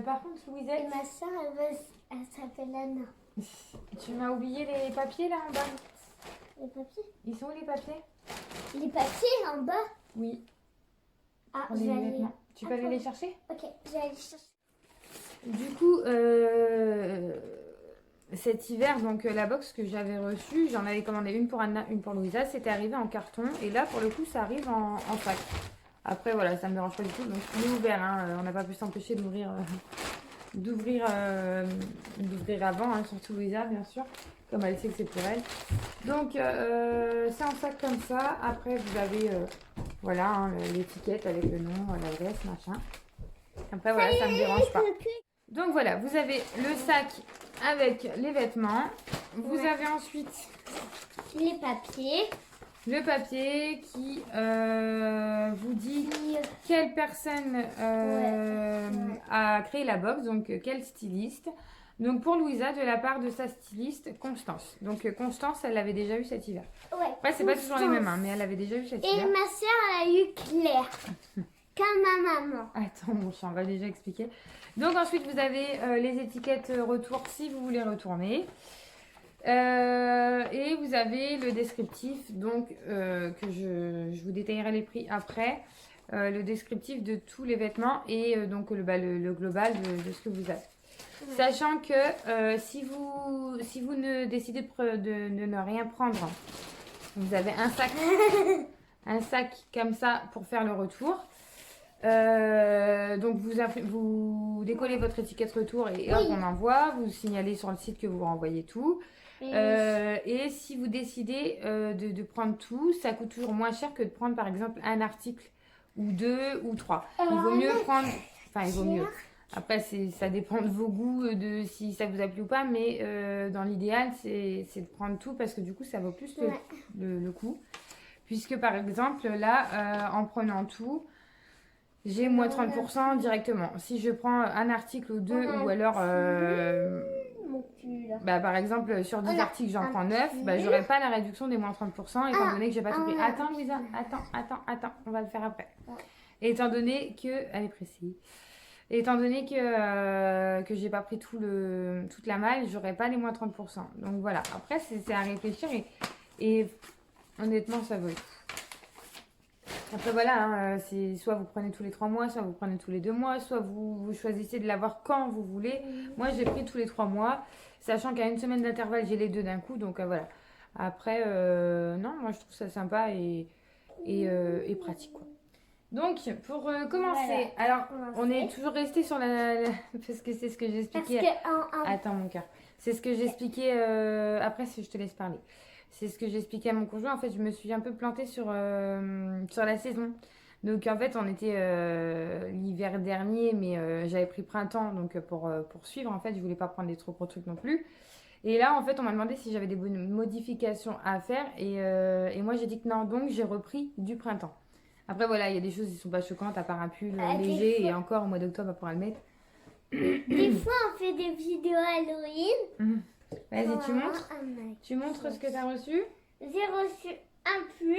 Par contre, Et Louisette, ma soeur, elle s'appelle Anna. tu m'as oublié les papiers là en bas. Les papiers? Ils sont où les papiers? Les papiers en bas? Oui, Ah, pour je les vais aller... vêtements. Tu peux aller les chercher? Ok, je vais aller chercher. Du coup, cet hiver, donc la box que j'avais reçue, j'en avais commandé une pour Anna, une pour Louisa. C'était arrivé en carton. Et là, pour le coup, ça arrive en sac. Après, voilà, ça me dérange pas du tout. Donc, il est ouvert. Hein. On n'a pas pu s'empêcher d'ouvrir avant, hein, surtout Louisa, bien sûr. Comme elle sait que c'est pour elle. Donc, c'est en sac comme ça. Après, vous avez voilà, hein, l'étiquette avec le nom, l'adresse, machin. Après, voilà, ça ne me dérange pas. Donc voilà, vous avez le sac avec les vêtements. Vous avez ensuite Les papiers. le papier qui vous dit quelle personne a créé la box, donc quel styliste. Donc pour Louisa, de la part de sa styliste, Constance. Donc Constance, elle l'avait déjà eu cet hiver. Ouais. Après, c'est pas toujours les mêmes, hein, mais elle l'avait déjà eu cet Et hiver. ma soeur, elle a eu Claire. Comme ma maman. Attends, mon chat, on va déjà expliquer. Donc ensuite, vous avez les étiquettes retour si vous voulez retourner. Et vous avez le descriptif, donc que je vous détaillerai les prix après. Le descriptif de tous les vêtements et donc le global de ce que vous avez. Ouais. Sachant que si vous ne décidez de ne rien prendre, vous avez un sac comme ça pour faire le retour. Donc vous décollez votre étiquette retour et hop, on envoie. Vous signalez sur le site que vous renvoyez tout. Et si vous décidez de prendre tout, ça coûte toujours moins cher que de prendre par exemple un article ou deux ou trois. Il vaut mieux prendre, enfin il vaut mieux. Après ça dépend de vos goûts, de si ça vous a plu ou pas, mais dans l'idéal c'est de prendre tout parce que du coup ça vaut plus le coût. Puisque par exemple là en prenant tout, j'ai moins 30% directement. Si je prends un article ou deux, ou alors, par exemple, sur 10 articles, j'en prends 9, j'aurai pas la réduction des moins 30%, étant donné que j'ai pas tout pris. Attends, Louisa, attends, on va le faire après. Et étant donné que, elle est précise, étant donné que j'ai pas pris toute la malle, j'aurai pas les moins 30%. Donc voilà, après, c'est à réfléchir et honnêtement, ça vaut le coup. Après voilà, hein, c'est soit vous prenez tous les 3 mois, soit vous prenez tous les 2 mois, soit vous choisissez de l'avoir quand vous voulez. Moi j'ai pris tous les 3 mois, sachant qu'à une semaine d'intervalle j'ai les deux d'un coup, donc voilà. Après, non, moi je trouve ça sympa et pratique quoi. Donc pour commencer, alors on est toujours resté sur parce que c'est ce que j'expliquais. Attends mon cœur, c'est ce que j'expliquais après si je te laisse parler. C'est ce que j'expliquais à mon conjoint. En fait, je me suis un peu plantée sur la saison. Donc, en fait, on était l'hiver dernier, mais j'avais pris printemps. Donc, pour suivre, en fait, je voulais pas prendre des trop gros trucs non plus. Et là, en fait, on m'a demandé si j'avais des modifications à faire. Et moi, j'ai dit que non. Donc, j'ai repris du printemps. Après, voilà, il y a des choses qui sont pas choquantes, à part un pull léger. Et encore, au mois d'octobre, on pourra le mettre. Des fois, on fait des vidéos Halloween. Vas-y, tu montres. Tu montres ce que tu as reçu. J'ai reçu un pull.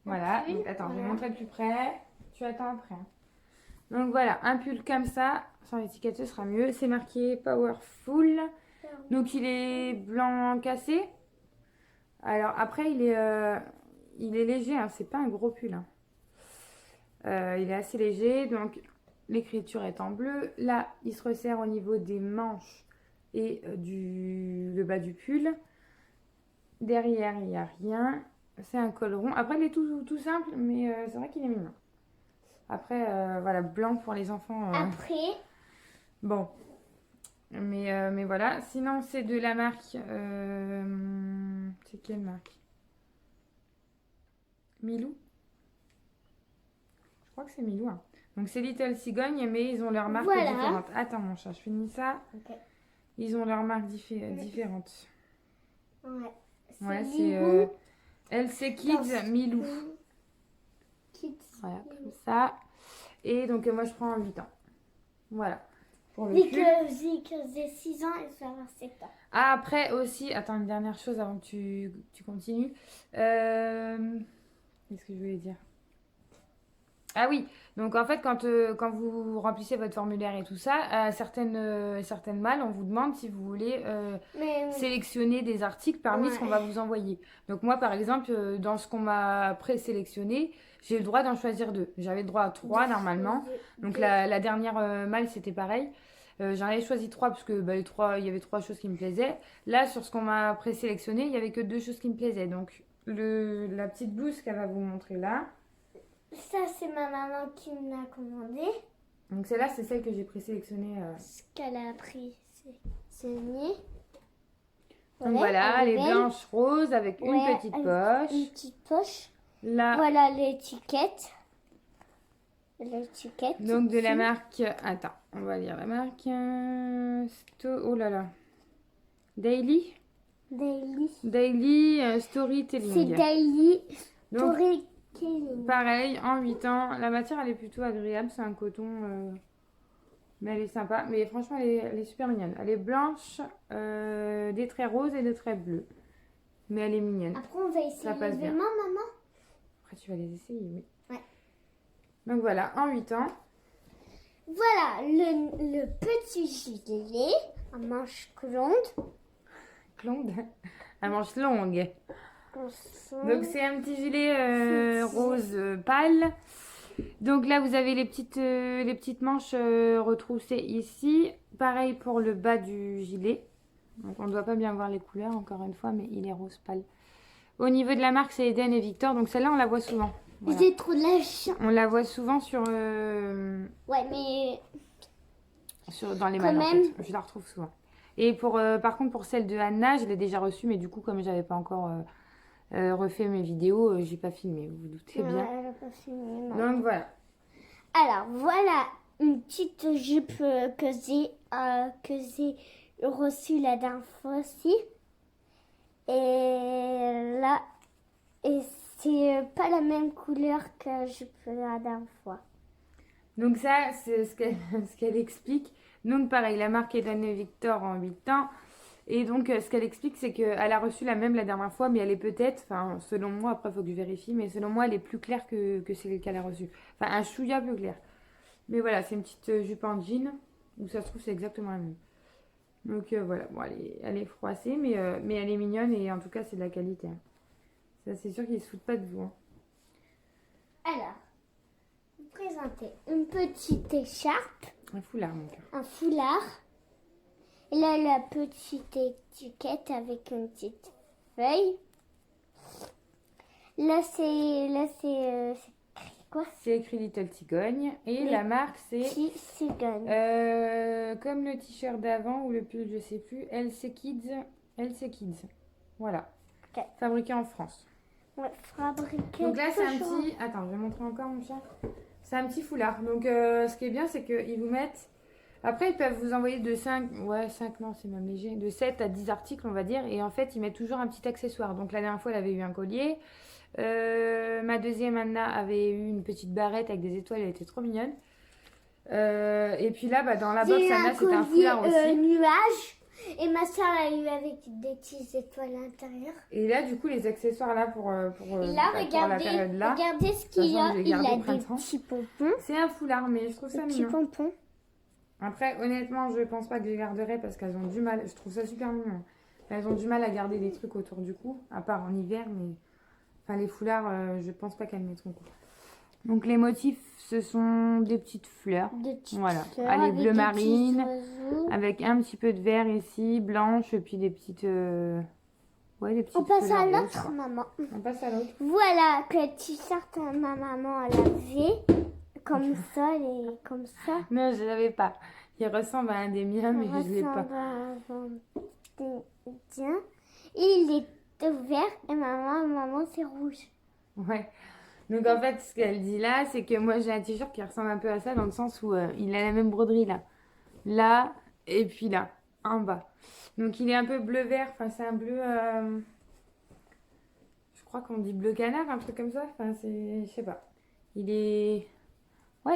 Voilà. Donc, attends, je vais montrer de plus près. Tu attends après. Donc voilà, un pull comme ça. Sans l'étiquette, ce sera mieux. C'est marqué Powerful. Donc il est blanc cassé. Alors après, il est léger. Hein. C'est pas un gros pull. Hein. Il est assez léger. Donc l'écriture est en bleu. Là, il se resserre au niveau des manches et le bas du pull. Derrière, il n'y a rien. C'est un col rond. Après, il est tout simple, mais c'est vrai qu'il est mignon. Après, voilà, blanc pour les enfants. Après. Bon. Mais voilà. Sinon, c'est de la marque... c'est quelle marque? Milou? Je crois que c'est Milou. Hein. Donc, c'est Little Cigogne, mais ils ont leur marque différente. Attends, mon chat, je finis ça. Okay. Ils ont leur marque différente. Ouais, c'est LC Kids Milou. Kids. Voilà, comme ça. Et donc, moi, je prends 8 ans. Voilà. Pour le Dès que j'ai 6 ans, et ça va 7 ans. Ah, après aussi, attends, une dernière chose avant que tu continues. Qu'est-ce que je voulais dire? Ah oui, donc en fait, quand vous remplissez votre formulaire et tout ça, à certaines malles, on vous demande si vous voulez Mais sélectionner des articles parmi ce qu'on ouais. va vous envoyer. Donc moi, par exemple, dans ce qu'on m'a présélectionné, j'ai le droit d'en choisir 2. J'avais le droit à 3 normalement. Donc la dernière malle, c'était pareil. J'en avais choisi 3 parce que bah, il y avait 3 choses qui me plaisaient. Là, sur ce qu'on m'a présélectionné, il y avait que 2 choses qui me plaisaient. Donc la petite blouse qu'elle va vous montrer là. Ça, c'est ma maman qui me l'a commandé. Donc celle-là, c'est celle que j'ai présélectionnée. Ce qu'elle a pris, c'est nid. Donc voilà, elle est belle. blanche rose avec une Ouais, petite avec poche. Une petite poche. Là, Voilà l'étiquette. L'étiquette. donc de la ici. marque. Attends, on va lire la marque. Oh là là. Daily. Daily. Daily C'est Storytelling. Daily Donc Storytelling. pareil, en 8 ans. La matière, elle est plutôt agréable. C'est un coton. Mais elle est sympa. Mais franchement, elle est super mignonne. Elle est blanche, des traits roses et des traits bleus. Mais elle est mignonne. Après, on va essayer Ça passe les bien. mains, maman. Après, tu vas les essayer, oui. Ouais. Donc voilà, en 8 ans. Voilà, le petit gilet à manches longues. Clonde. À manches longues. Donc c'est un petit gilet rose pâle. Donc là vous avez les petites manches retroussées ici. Pareil pour le bas du gilet. Donc on ne doit pas bien voir les couleurs encore une fois, mais il est rose pâle. Au niveau de la marque c'est Eden et Victor. Donc celle-là on la voit souvent. Voilà. J'ai trop de la chance. On la voit souvent Ouais, mais dans les quand malles en même. fait. Je la retrouve souvent. Et par contre pour celle de Anna, je l'ai déjà reçue, mais du coup comme j'avais pas encore refait mes vidéos, j'ai pas filmé, vous vous doutez bien. Ouais, elle a pas fini, non. Donc voilà. Alors, voilà une petite jupe que j'ai reçue la dernière fois aussi. Et là, et c'est pas la même couleur que la jupe la dernière fois. Donc ça, c'est ce qu'elle explique. Donc pareil, la marque est donnée Victor en 8 ans. Et donc ce qu'elle explique, c'est qu'elle a reçu la même la dernière fois, mais elle est peut-être, enfin selon moi, après il faut que je vérifie, mais selon moi, elle est plus claire que celle qu'elle a reçue. Enfin un chouïa plus clair. Mais voilà, c'est une petite jupe en jean, où ça se trouve c'est exactement la même. Donc voilà, bon, elle est froissée, mais elle est mignonne et en tout cas c'est de la qualité. Hein. Ça c'est sûr qu'ils ne se foutent pas de vous. Hein. Alors, vous présentez une petite écharpe, Un foulard mon cœur. un foulard. Et là, la petite étiquette avec une petite feuille. Là, c'est écrit quoi? C'est écrit Little Cigogne. Et Mais la marque, c'est Petit cigogne. comme le t-shirt d'avant ou le pull, je sais plus. LC Kids. LC Kids. Voilà. Ok. Fabriqué en France. Ouais, fabriqué. Donc là, c'est un petit. Attends, je vais montrer encore mon chat. C'est un petit foulard. Donc, ce qui est bien, c'est qu'ils vous mettent. Après, ils peuvent vous envoyer de 5. Ouais, 5, non, c'est même léger. De 7 à 10 articles, on va dire. Et en fait, ils mettent toujours un petit accessoire. Donc, la dernière fois, elle avait eu un collier. Ma deuxième Anna avait eu une petite barrette avec des étoiles, elle était trop mignonne. Et puis là, bah, dans la box Anna, c'était un foulard aussi. Nuage. Et ma soeur a eu avec des petites étoiles à l'intérieur. Et là, du coup, les accessoires là pour Et là, pour la regardez, période là. regardez ce qu'il y façon, a. je l'ai Il gardé a au des printemps. petits pompons. C'est un foulard, mais je trouve ça Des petits mignon. pompons. Après, honnêtement, je pense pas que je les garderai parce qu'elles ont du mal. Je trouve ça super mignon. Elles ont du mal à garder des trucs autour du cou, à part en hiver, mais enfin les foulards, je pense pas qu'elles mettront quoi. Donc les motifs, ce sont des petites fleurs. Des petites Voilà. fleurs Allez, avec bleu des marine, petits oiseaux. avec un petit peu de vert ici, blanche, et puis des petites, ouais, des petites. On passe à fleurs l'autre, roses. maman. On passe à l'autre. Voilà que t-shirt ma maman elle avait. Comme ça, et comme ça. Non, je l'avais pas. Il ressemble à un des miens, mais je l'ai pas. Tiens. Il est vert et maman c'est rouge. Ouais. Donc en fait, ce qu'elle dit là, c'est que moi j'ai un t-shirt qui ressemble un peu à ça dans le sens où il a la même broderie là. Là et puis là, en bas. Donc il est un peu bleu-vert, enfin c'est un bleu... je crois qu'on dit bleu canard, un truc comme ça. Enfin c'est... Je sais pas. Il est... Ouais,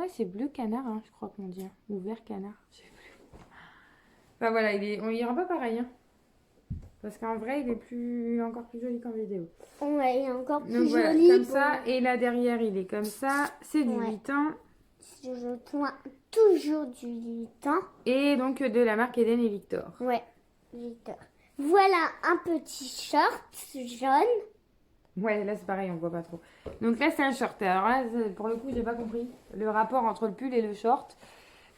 c'est bleu canard, hein, je crois qu'on dit. Hein. Ou vert canard, je sais plus. Enfin voilà, il rend pas pareil. Hein. Parce qu'en vrai, il est encore plus joli qu'en vidéo. Ouais, il est encore Donc plus voilà, joli. comme ça. Et là derrière, il est comme ça. C'est du Ouais. 8 ans. Je prends toujours du 8 ans. Et donc de la marque Eden et Victor. Ouais, 8 heures. Voilà un petit short jaune. Ouais, là c'est pareil, on voit pas trop. Donc là c'est un short. Alors là, pour le coup, j'ai pas compris le rapport entre le pull et le short.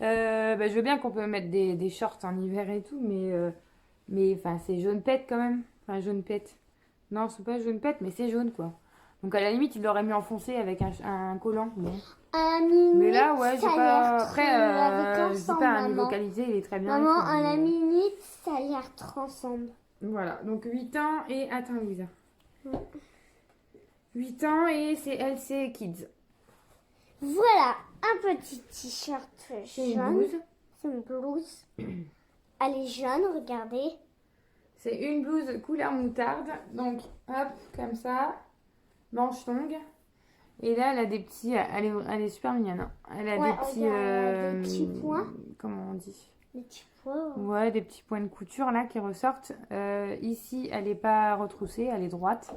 Je veux bien qu'on peut mettre des shorts en hiver et tout, mais enfin c'est jaune pète quand même. Enfin jaune pète. Non, c'est pas jaune pète, mais c'est jaune quoi. Donc à la limite, il l'aurait mis enfoncé avec un collant. Bon. Mais là, ouais, j'ai pas. Après, je dis pas un niveau qualité, il est très bien. Maman, et tout, à la mais, minute, ça a l'air trop ensemble. Voilà, donc 8 ans et. Attends, Louisa. 8 ans et c'est LC Kids. Voilà un petit t-shirt C'est une jaune. blouse. C'est une blouse. Elle est jaune, regardez. C'est une blouse couleur moutarde. Donc, hop, comme ça. Manche longue. Et là, elle a des petits. Elle est super mignonne. Hein. Elle a Ouais, des petits. des petits points. Comment on dit? Des petits points. Ouais, des petits points de couture là qui ressortent. Ici, elle n'est pas retroussée, elle est droite.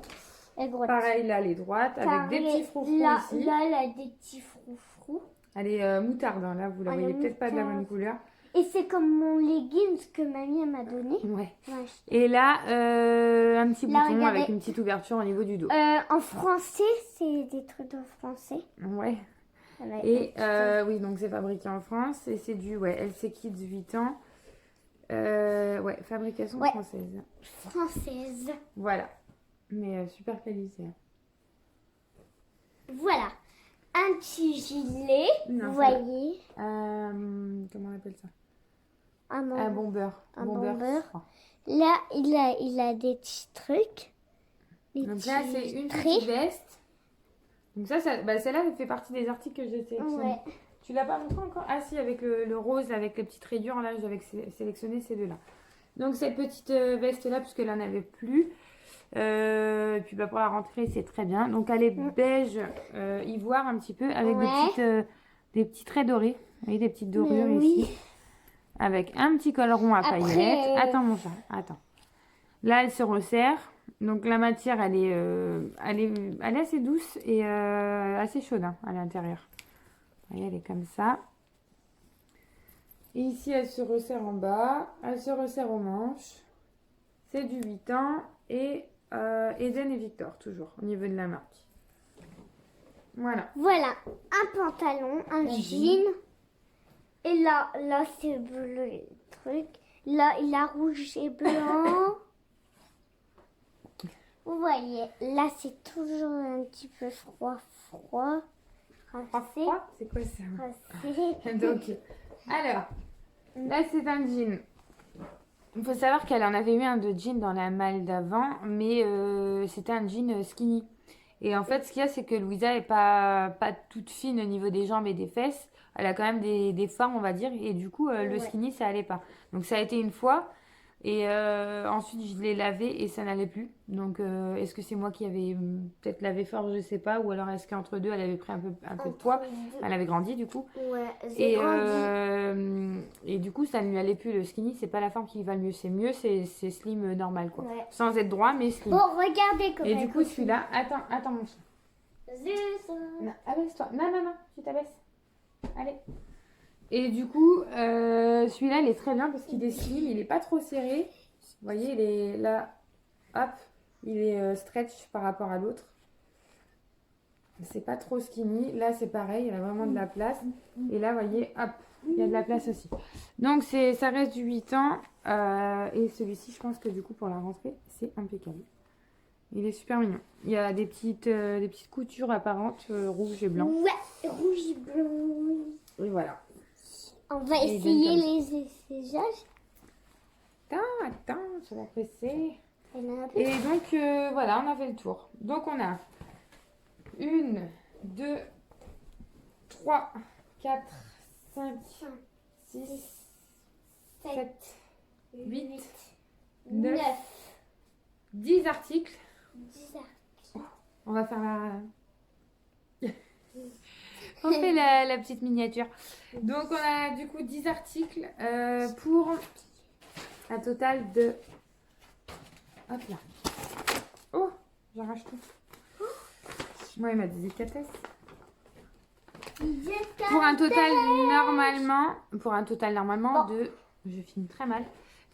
Pareil, là, elle est droite avec des petits froufrous ici. Là, elle a des petits froufrous. Elle est moutarde, hein, là, vous la voyez peut-être pas de la bonne couleur. Et c'est comme mon leggings que mamie m'a donné. Ouais. Ouais. Et là, un petit Là, bouton regardez. avec une petite ouverture au niveau du dos. En français, c'est des trucs de français. Ouais. Ouais, Et oui, donc c'est fabriqué en France et c'est du LC Kids 8 ans. Ouais, fabrication française. Française. Voilà. Mais super qualité. Voilà. Un petit gilet, Non, vous ça- voyez. Comment on appelle ça? Un bomber. Un bomber. bomber. je crois. Là, il a des petits trucs. Des Donc là, petits c'est une traits. petite veste. Donc ça celle-là, elle fait partie des articles que j'ai sélectionnés. Ouais. Tu l'as pas montré encore? Ah si, avec le rose, avec les petites rayures, là, j'avais sélectionné ces deux-là. Donc cette petite veste-là, puisqu'elle n'en avait plus. Et puis pour la rentrée, c'est très bien. Donc elle est beige, ivoire un petit peu, avec des petits traits dorés. Vous voyez, des petites dorures ici. Avec un petit col rond à paillettes. Attends mon chat, attends. Là, elle se resserre. Donc la matière, elle est assez douce et assez chaude hein, à l'intérieur. Vous voyez, elle est comme ça. Et ici, elle se resserre en bas. Elle se resserre aux manches. C'est du 8 ans. Et Eden et Victor, toujours, au niveau de la marque. Voilà. Voilà. Un pantalon, un jean. Et là c'est bleu le truc. Là, il a rouge et blanc. Vous voyez, là, c'est toujours un petit peu froid. Rincé. C'est quoi ça? Rincé. Donc, alors, là, c'est un jean. Il faut savoir qu'elle en avait eu un de jean dans la malle d'avant, mais c'était un jean skinny. Et en fait, ce qu'il y a, c'est que Louisa est pas toute fine au niveau des jambes et des fesses. Elle a quand même des formes, on va dire. Et du coup, le skinny, ça allait pas. Donc, ça a été une fois. Et ensuite, je l'ai lavé et ça n'allait plus. Donc, est-ce que c'est moi qui avais peut-être lavé fort, je sais pas. Ou alors, est-ce qu'entre deux, elle avait pris un peu de poids. Elle avait grandi, du coup. Ouais, j'ai grandi. Et du coup, ça ne lui allait plus. Le skinny, c'est pas la forme qui va le mieux. C'est mieux, c'est slim normal, quoi. Ouais. Sans être droit, mais slim. Bon, regardez comment. Et du coup, celui-là... Attends, mon chat. Zut. Non, abaisse-toi. Non, tu t'abaisses. Allez. Et du coup, celui-là, il est très bien parce qu'il est slim, il n'est pas trop serré. Vous voyez, il est là, hop, il est stretch par rapport à l'autre. C'est pas trop skinny. Là, c'est pareil, il a vraiment de la place. Et là, vous voyez, hop, il y a de la place aussi. Donc, ça reste du 8 ans. Et celui-ci, je pense que du coup, pour la rentrée, c'est impeccable. Il est super mignon. Il y a des petites coutures apparentes, rouge et blanc. Ouais, rouge et blanc. Et voilà. On va essayer les essayages. Attends, je vais presser. Et Et donc, voilà, on a fait le tour. Donc, on a 1, 2, 3, 4, 5, 6, 7, 8, 9, 10 articles. 10 articles. On va faire on fait la petite miniature. Donc, on a du coup 10 articles pour un total de Hop là. Oh, j'arrache tout. Moi, il m'a délicatesse. Pour un total normalement de, je filme très mal,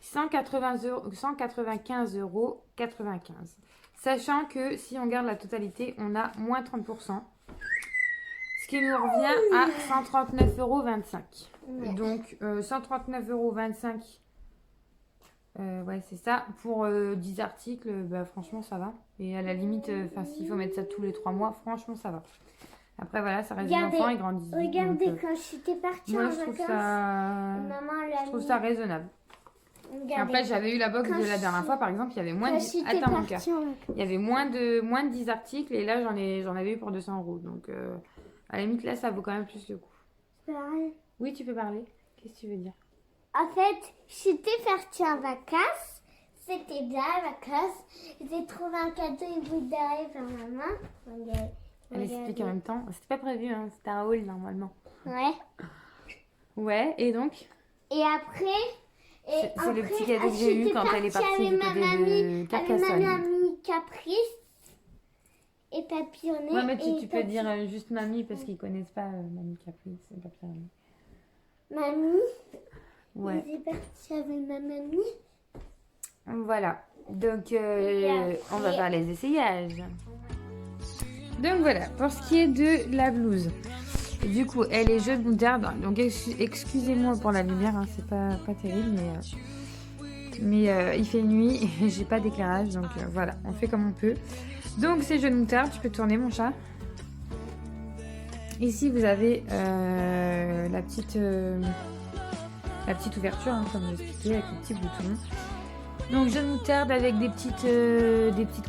195,95 €. Sachant que si on garde la totalité, on a moins 30%. Ce qui nous revient à 139,25 €. Donc 139,25 €. Ouais, c'est ça. Pour 10 articles, bah, franchement, ça va. Et à la limite, s'il faut mettre ça tous les 3 mois, franchement, ça va. Après, voilà, ça reste des enfants, ils grandissent. Regardez, donc, quand j'étais partie en vacances, je trouve ça raisonnable. Regardez. Après, j'avais eu la box de la dernière fois, par exemple, il y avait moins de... Attends, mon cœur. Il y avait moins de 10 articles, et là, j'en avais eu pour 200 €. Donc, à la limite, là, ça vaut quand même plus le coup. Oui, tu peux parler. Qu'est-ce que tu veux dire? En fait, j'étais partie en vacances. C'était bien, vacances. J'ai trouvé un cadeau, une boucle d'oreille pour maman. Regardez. Elle explique en même temps. C'était pas prévu, hein. C'était un haul normalement. Ouais. Ouais, et donc? Et après... C'est le petit cadeau que j'ai eu quand elle est partie du côté de Carcassonne. Avec ma mamie Caprice et Papillonnet. Ouais, mais tu peux dire juste mamie parce qu'ils connaissent pas mamie Caprice et Papillonnet. Mamie. Ouais. J'étais partie avec ma mamie. Voilà. Donc, on va faire les essayages. Donc voilà, pour ce qui est de la blouse. Du coup, elle est jaune moutarde. Donc excusez-moi pour la lumière, hein, c'est pas terrible, mais il fait nuit et j'ai pas d'éclairage, donc voilà, on fait comme on peut. Donc c'est jaune moutarde, tu peux tourner mon chat. Ici vous avez la petite ouverture, hein, comme j'ai expliqué, avec le petit bouton. Donc jaune moutarde avec des petites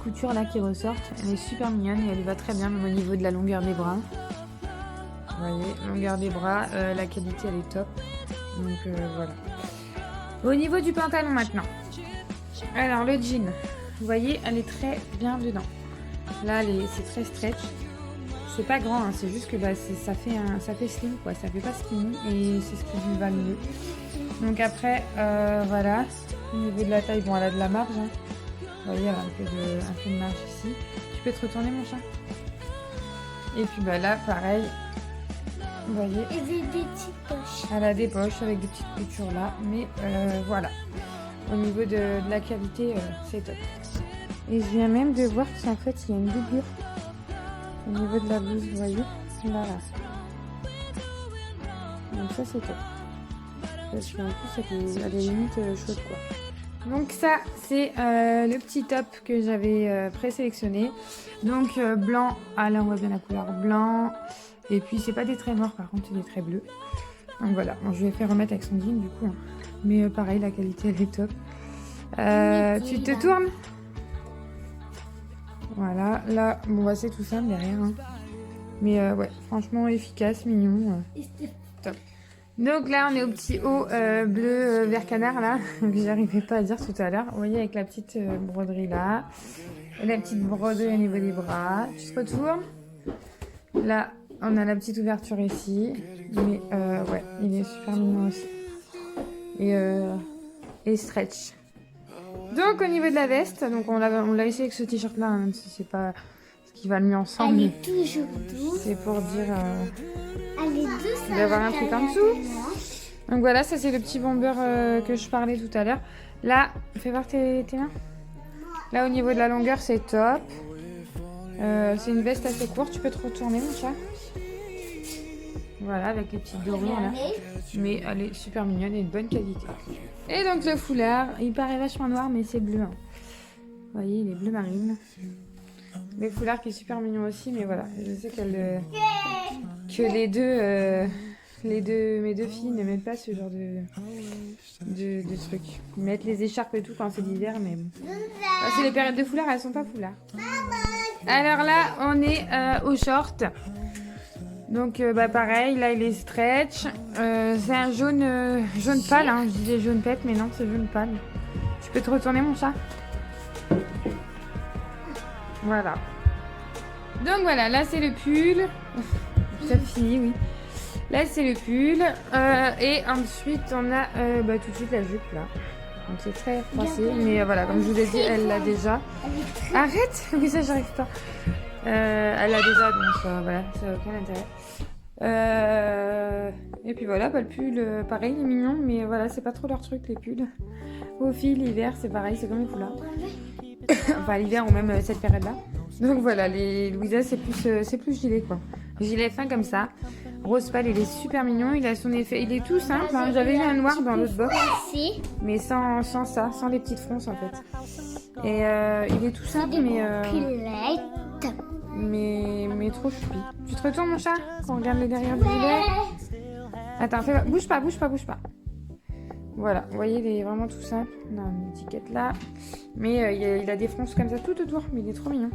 coutures là qui ressortent. Elle est super mignonne et elle va très bien même au niveau de la longueur des bras. Vous voyez, longueur des bras, la qualité elle est top. Donc voilà. Au niveau du pantalon maintenant. Alors le jean, vous voyez, elle est très bien dedans. Là, c'est très stretch. C'est pas grand, hein, c'est juste que bah, ça fait slim quoi, ça fait pas skinny et c'est ce qui lui va le mieux. Donc après, voilà. Au niveau de la taille, bon, elle a de la marge. Hein. Vous voyez, elle a un peu de marge ici. Tu peux te retourner, mon chat? Et puis bah là, pareil. Vous voyez. Et des petites poches. Elle a des poches avec des petites coutures là. Mais voilà. Au niveau de la qualité, c'est top. Et je viens même de voir qu'en fait, il y a une doublure. Au niveau de la blouse, vous voyez. Là. Donc ça, c'est top. Parce qu'en plus, elle est limite chaude quoi. Donc ça, c'est le petit top que j'avais présélectionné. Donc blanc, là on voit bien la couleur blanc. Et puis c'est pas des traits noirs, par contre c'est des traits bleus. Donc voilà, bon, je vais faire remettre avec son jean du coup. Hein. Mais pareil, la qualité elle est top. Tu te tournes? Voilà, là, bon bah c'est tout simple derrière. Hein. Mais ouais, franchement efficace, mignon. Top. Donc là, on est au petit haut bleu vert canard là, que j'arrivais pas à dire tout à l'heure. Vous voyez avec la petite broderie là, et la petite broderie au niveau des bras. Tu te retournes. Là, on a la petite ouverture ici, mais ouais, il est super mignon aussi. Et stretch. Donc au niveau de la veste, donc on l'a essayé avec ce t-shirt là, hein, même si c'est pas ce qui va le mieux ensemble. Elle est toujours douce. C'est pour dire. Elle est douce. Il va y avoir un truc en dessous. Donc voilà, ça c'est le petit bomber que je parlais tout à l'heure. Là, fais voir tes mains. Là au niveau de la longueur, c'est top. C'est une veste assez courte, tu peux te retourner mon chat. Voilà, avec les petites dorures là. Mais elle est super mignonne et de bonne qualité. Et donc le foulard, il paraît vachement noir mais c'est bleu. Hein. Vous voyez, il est bleu marine. Le foulard qui est super mignon aussi, mais voilà, je sais que mes deux filles ne mettent pas ce genre de truc. Ils mettent les écharpes et tout quand c'est l'hiver, mais bon. Ah, c'est les périodes de foulard, elles sont pas foulards. Alors là, on est au short. Donc bah pareil, là il est stretch. C'est un jaune pâle, hein. Je disais jaune pète, mais non, c'est jaune pâle. Tu peux te retourner mon chat? Voilà. Donc voilà, là c'est le pull. Ça finit, oui. Là c'est le pull. Et ensuite on a tout de suite la jupe là. Donc c'est très froissé. Mais voilà, comme je vous ai dit, elle l'a déjà. Arrête! Oui, ça, j'arrive pas. Elle l'a déjà, donc voilà, ça n'a aucun intérêt. Et puis voilà, le pull, pareil, il est mignon, mais voilà, c'est pas trop leur truc, les pulls. Au fil, l'hiver, c'est pareil, c'est comme les foulards. Enfin, l'hiver ou même cette période-là. Donc voilà, les Louisa, c'est plus gilet, quoi. Gilet fin comme ça. Rose pâle, il est super mignon, il a son effet, il est tout simple. Hein. J'avais eu un noir dans l'autre box, mais sans ça, sans les petites fronces en fait. Et il est tout simple, mais trop choupi. Tu te retournes, mon chat, quand on regarde le derrière du gilet? Attends, bouge pas. Voilà, vous voyez, il est vraiment tout simple. On a une étiquette là. Mais il a des fronces comme ça tout autour, mais il est trop mignon.